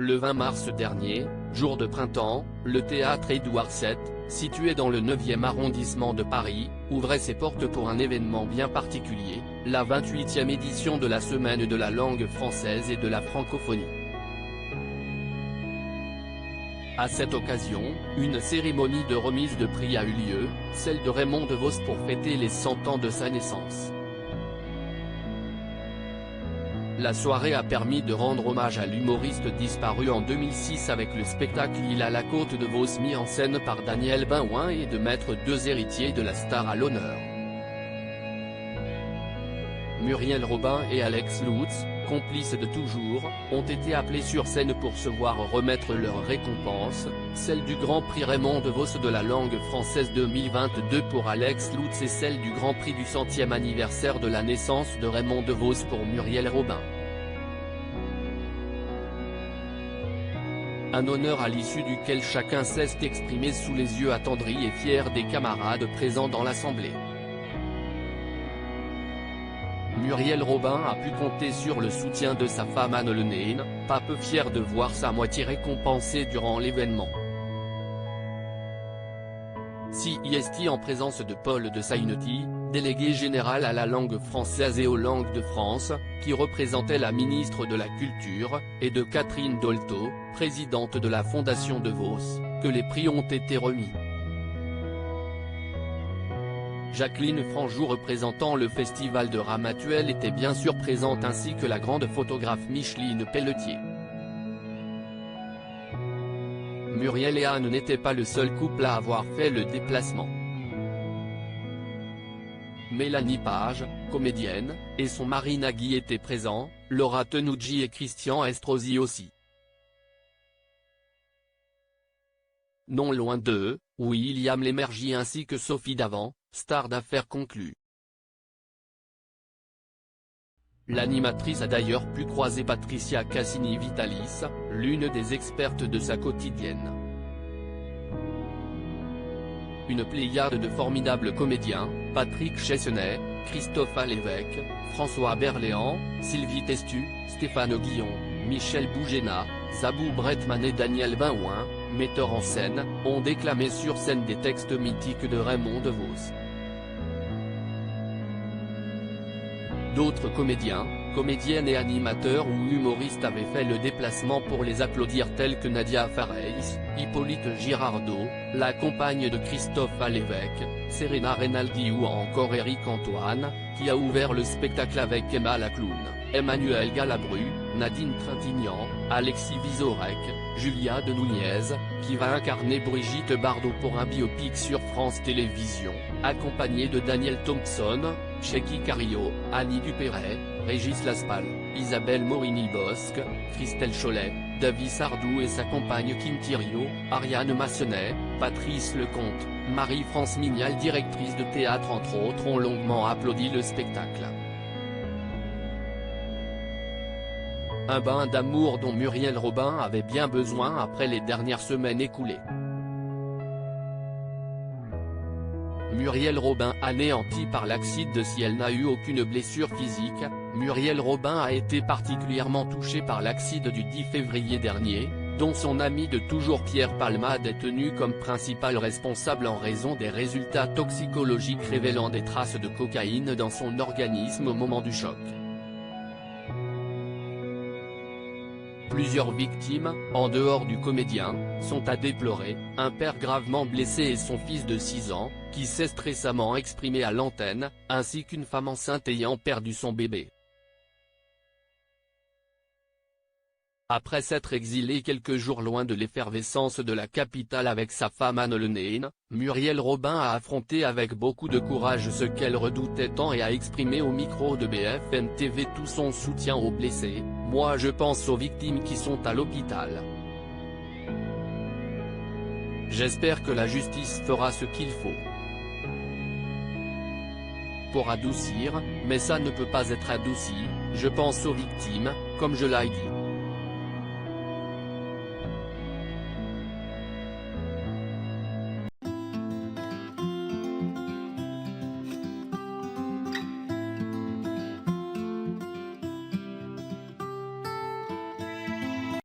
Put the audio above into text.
Le 20 mars dernier, jour de printemps, le théâtre Édouard VII, situé dans le 9e arrondissement de Paris, ouvrait ses portes pour un événement bien particulier, la 28e édition de la Semaine de la langue française et de la francophonie. À cette occasion, une cérémonie de remise de prix a eu lieu, celle de Raymond DeVos pour fêter les 100 ans de sa naissance. La soirée a permis de rendre hommage à l'humoriste disparu en 2006 avec le spectacle L'Île à la côte de Vos mis en scène par Daniel Benouin et de mettre deux héritiers de la star à l'honneur. Muriel Robin et Alex Lutz, complices de toujours, ont été appelés sur scène pour se voir remettre leur récompense, celle du Grand Prix Raymond DeVos de la langue française 2022 pour Alex Lutz et celle du Grand Prix du 100e anniversaire de la naissance de Raymond DeVos pour Muriel Robin. Un honneur à l'issue duquel chacun s'est exprimé sous les yeux attendris et fiers des camarades présents dans l'assemblée. Muriel Robin a pu compter sur le soutien de sa femme Anne Lenain, pas peu fière de voir sa moitié récompensée durant l'événement. CIST en présence de Paul de Sainetti, délégué général à la langue française et aux langues de France, qui représentait la ministre de la Culture, et de Catherine Dolto, présidente de la Fondation DeVos, que les prix ont été remis. Jacqueline Franjou représentant le festival de Ramatuelle était bien sûr présente ainsi que la grande photographe Micheline Pelletier. Muriel et Anne n'étaient pas le seul couple à avoir fait le déplacement. Mélanie Page, comédienne, et son mari Nagui étaient présents, Laura Tenucci et Christian Estrosi aussi. Non loin d'eux, William Lémergie ainsi que Sophie Davant, star d'affaires conclue. L'animatrice a d'ailleurs pu croiser Patricia Cassini-Vitalis, l'une des expertes de sa quotidienne. Une pléiade de formidables comédiens, Patrick Chessenay, Christophe Alévèque, François Berléand, Sylvie Testu, Stéphane Guillon, Michel Bougéna, Zabou Bretman et Daniel Benouin, metteurs en scène, ont déclamé sur scène des textes mythiques de Raymond DeVos. D'autres comédiens, comédiennes et animateurs ou humoristes avaient fait le déplacement pour les applaudir tels que Nadia Fareis, Hippolyte Girardot, la compagne de Christophe Alévèque, Serena Renaldi ou encore Éric Antoine, qui a ouvert le spectacle avec Emma la clown, Emmanuel Galabru, Nadine Trintignant, Alexis Vizorek, Julia de Nunez, qui va incarner Brigitte Bardot pour un biopic sur France Télévisions, accompagnée de Daniel Thompson, Cheikh Cario, Annie Dupéret, Régis Laspal, Isabelle Morini-Bosque, Christelle Cholet, David Sardou et sa compagne Kim Thiriot, Ariane Massenet, Patrice Lecomte, Marie-France Mignal directrice de théâtre entre autres ont longuement applaudi le spectacle. Un bain d'amour dont Muriel Robin avait bien besoin après les dernières semaines écoulées. Muriel Robin anéantie par l'accident. Si elle n'a eu aucune blessure physique, Muriel Robin a été particulièrement touchée par l'accident du 10 février dernier, dont son ami de toujours Pierre Palmade est tenu comme principal responsable en raison des résultats toxicologiques révélant des traces de cocaïne dans son organisme au moment du choc. Plusieurs victimes, en dehors du comédien, sont à déplorer, un père gravement blessé et son fils de 6 ans, qui s'est récemment exprimé à l'antenne, ainsi qu'une femme enceinte ayant perdu son bébé. Après s'être exilé quelques jours loin de l'effervescence de la capitale avec sa femme Anne Lenain, Muriel Robin a affronté avec beaucoup de courage ce qu'elle redoutait tant et a exprimé au micro de BFM TV tout son soutien aux blessés. Moi je pense aux victimes qui sont à l'hôpital. J'espère que la justice fera ce qu'il faut pour adoucir, mais ça ne peut pas être adouci, je pense aux victimes, comme je l'ai dit.